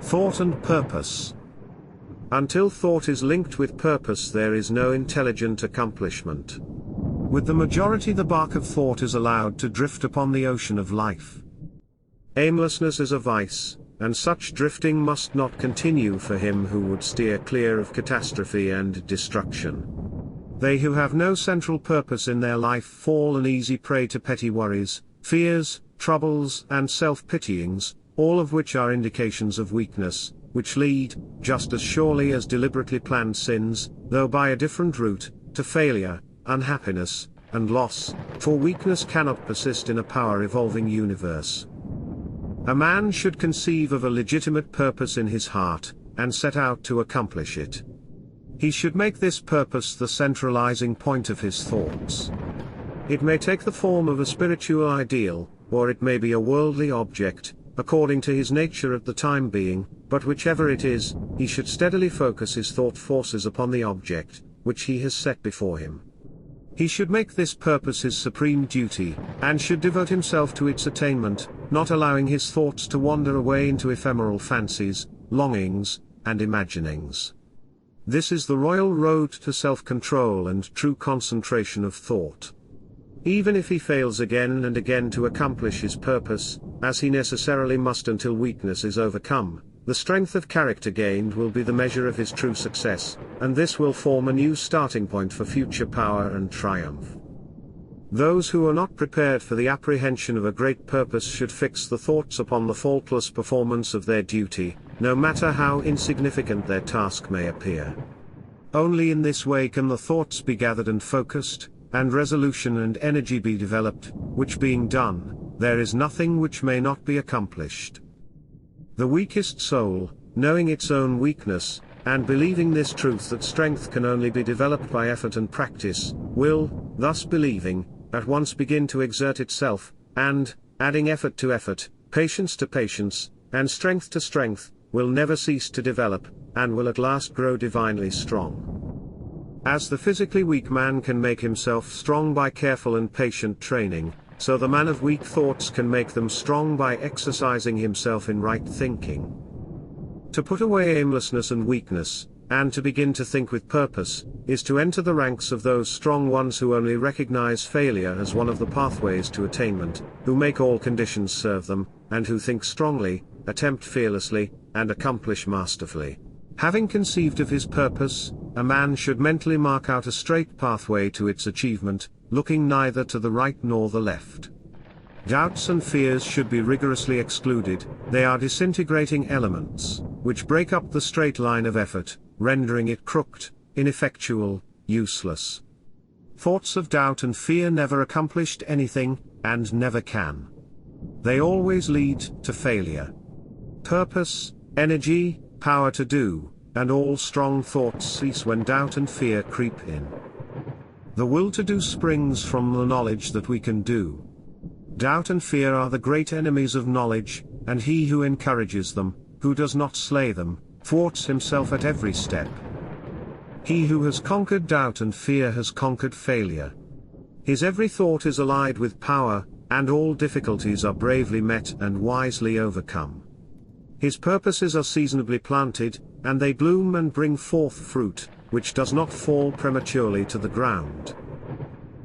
Thought and purpose. Until thought is linked with purpose, there is no intelligent accomplishment. With the majority, the bark of thought is allowed to drift upon the ocean of life. Aimlessness is a vice, and such drifting must not continue for him who would steer clear of catastrophe and destruction. They who have no central purpose in their life fall an easy prey to petty worries, fears, troubles, and self-pityings, all of which are indications of weakness, which lead, just as surely as deliberately planned sins, though by a different route, to failure, unhappiness, and loss, for weakness cannot persist in a power-evolving universe. A man should conceive of a legitimate purpose in his heart, and set out to accomplish it. He should make this purpose the centralizing point of his thoughts. It may take the form of a spiritual ideal, or it may be a worldly object, according to his nature at the time being, but whichever it is, he should steadily focus his thought forces upon the object, which he has set before him. He should make this purpose his supreme duty, and should devote himself to its attainment, not allowing his thoughts to wander away into ephemeral fancies, longings, and imaginings. This is the royal road to self-control and true concentration of thought. Even if he fails again and again to accomplish his purpose, as he necessarily must until weakness is overcome, the strength of character gained will be the measure of his true success, and this will form a new starting point for future power and triumph. Those who are not prepared for the apprehension of a great purpose should fix the thoughts upon the faultless performance of their duty, no matter how insignificant their task may appear. Only in this way can the thoughts be gathered and focused, and resolution and energy be developed, which being done, there is nothing which may not be accomplished. The weakest soul, knowing its own weakness, and believing this truth that strength can only be developed by effort and practice, will, thus believing, at once begin to exert itself, and, adding effort to effort, patience to patience, and strength to strength, will never cease to develop, and will at last grow divinely strong. As the physically weak man can make himself strong by careful and patient training, so the man of weak thoughts can make them strong by exercising himself in right thinking. To put away aimlessness and weakness, and to begin to think with purpose, is to enter the ranks of those strong ones who only recognize failure as one of the pathways to attainment, who make all conditions serve them, and who think strongly, attempt fearlessly, and accomplish masterfully. Having conceived of his purpose, a man should mentally mark out a straight pathway to its achievement, looking neither to the right nor the left. Doubts and fears should be rigorously excluded. They are disintegrating elements, which break up the straight line of effort, rendering it crooked, ineffectual, useless. Thoughts of doubt and fear never accomplished anything, and never can. They always lead to failure. Purpose, energy, power to do, and all strong thoughts cease when doubt and fear creep in. The will to do springs from the knowledge that we can do. Doubt and fear are the great enemies of knowledge, and he who encourages them, who does not slay them, thwarts himself at every step. He who has conquered doubt and fear has conquered failure. His every thought is allied with power, and all difficulties are bravely met and wisely overcome. His purposes are seasonably planted, and they bloom and bring forth fruit, which does not fall prematurely to the ground.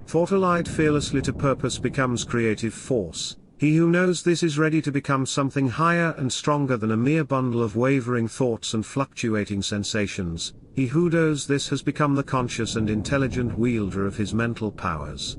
Thought allied fearlessly to purpose becomes creative force. He who knows this is ready to become something higher and stronger than a mere bundle of wavering thoughts and fluctuating sensations. He who knows this has become the conscious and intelligent wielder of his mental powers.